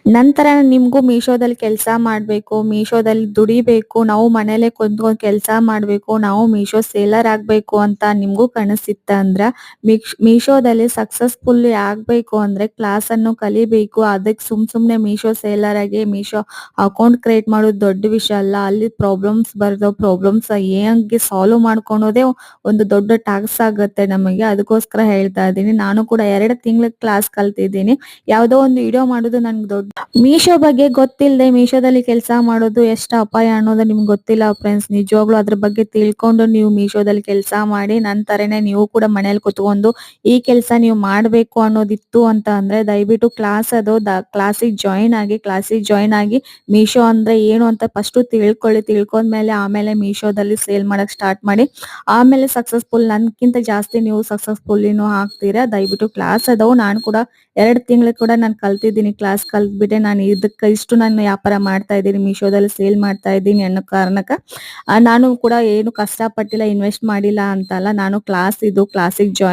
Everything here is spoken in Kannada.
ನಂತರ ನಿಮ್ಗೂ ಮೀಶೋದಲ್ಲಿ ಕೆಲಸ ಮಾಡ್ಬೇಕು, ಮೀಶೋದಲ್ಲಿ ದುಡಿಬೇಕು, ನಾವು ಮನೇಲೆ ಕುಂತ್ಕೊಂಡ್ ಕೆಲಸ ಮಾಡ್ಬೇಕು, ನಾವು ಮೀಶೋ ಸೇಲರ್ ಆಗ್ಬೇಕು ಅಂತ ನಿಮ್ಗೂ ಕನಸಿತ್ತ ಅಂದ್ರ ಮೀಶೋದಲ್ಲಿ ಸಕ್ಸಸ್‌ಫುಲ್ಲಿ ಆಗ್ಬೇಕು ಅಂದ್ರೆ ಕ್ಲಾಸ್ ಅನ್ನು ಕಲಿಬೇಕು. ಅದಕ್ಕೆ ಸುಮ್ನೆ ಮೀಶೋ ಸೇಲರ್ ಆಗಿ ಮೀಶೋ ಅಕೌಂಟ್ ಕ್ರಿಯೇಟ್ ಮಾಡೋದು ದೊಡ್ಡ ವಿಷಯ ಅಲ್ಲ. ಅಲ್ಲಿ ಪ್ರಾಬ್ಲಮ್ಸ್ ಬರ್ತಾವ್. ಪ್ರಾಬ್ಲಮ್ಸ್ ಹೇಗೆ ಸಾಲ್ವ್ ಮಾಡ್ಕೊಳೋದೇ ಒಂದು ದೊಡ್ಡ ಟಾಸ್ಕ್ ಆಗುತ್ತೆ ನಮಗೆ. ಅದಕ್ಕೋಸ್ಕರ ಹೇಳ್ತಾ ಇದ್ದೀನಿ. ನಾನು ಕೂಡ 2 ತಿಂಗಳ ಕ್ಲಾಸ್ ಕಲ್ತಿದ್ದೀನಿ. ಯಾವ್ದೋ ಒಂದು ವಿಡಿಯೋ ಮಾಡೋದು ನನ್ಗೆ ದೊಡ್ಡ ಮೀಶೋ ಬಗ್ಗೆ ಗೊತ್ತಿಲ್ಲದೆ ಮೀಶೋದಲ್ಲಿ ಕೆಲಸ ಮಾಡೋದು ಎಷ್ಟು ಅಪಾಯ ಅನ್ನೋದು ನಿಮ್ಗೆ ಗೊತ್ತಿಲ್ಲ ಫ್ರೆಂಡ್ಸ್. ನಿಜವಾಗ್ಲೂ ಅದ್ರ ಬಗ್ಗೆ ತಿಳ್ಕೊಂಡು ನೀವು ಮೀಶೋದಲ್ಲಿ ಕೆಲಸ ಮಾಡಿ ನಂತರನೇ ನೀವು ಕೂಡ ಮನೇಲಿ ಕುತ್ಕೊಂಡು ಈ ಕೆಲಸ ನೀವು ಮಾಡ್ಬೇಕು ಅನ್ನೋದಿತ್ತು ಅಂತ ಅಂದ್ರೆ ದಯವಿಟ್ಟು ಕ್ಲಾಸಿಗೆ ಜಾಯಿನ್ ಆಗಿ ಮೀಶೋ ಅಂದ್ರೆ ಏನು ಅಂತ ಫಸ್ಟ್ ತಿಳ್ಕೊಳ್ಳಿ. ತಿಳ್ಕೊಂಡ್ಮೇಲೆ ಆಮೇಲೆ ಮೀಶೋದಲ್ಲಿ ಸೇಲ್ ಮಾಡಕ್ ಸ್ಟಾರ್ಟ್ ಮಾಡಿ. ಆಮೇಲೆ ಸಕ್ಸಸ್ಫುಲ್ ನನ್ಕಿಂತ ಜಾಸ್ತಿ ನೀವು ಸಕ್ಸಸ್ಫುಲ್ಲಿನೂ ಆಗ್ತೀರಾ. ದಯವಿಟ್ಟು ಕ್ಲಾಸ್ ಅದಾವು. ನಾನು ಕೂಡ 2 ತಿಂಗಳು ಕೂಡ ನಾನು ಕಲ್ತಿದ್ದೀನಿ. ಕ್ಲಾಸ್ ಕಲ್ತ್ಬಿಟ್ಟೆ ನಾನು ಇಷ್ಟು ನಾನು ವ್ಯಾಪಾರ ಮಾಡ್ತಾ ಇದ್ದೀನಿ, ಮೀಶೋದಲ್ಲಿ ಸೇಲ್ ಮಾಡ್ತಾ ಇದ್ದೀನಿ ಅನ್ನೋ ಕಾರಣಕ್ಕ ನಾನು ಕೂಡ ಏನು ಕಷ್ಟಪಟ್ಟಿಲ್ಲ, ಇನ್ವೆಸ್ಟ್ ಮಾಡಿಲ್ಲ ಅಂತಲ್ಲ. ನಾನು ಕ್ಲಾಸಿಗೆ ಜಾಯಿನ್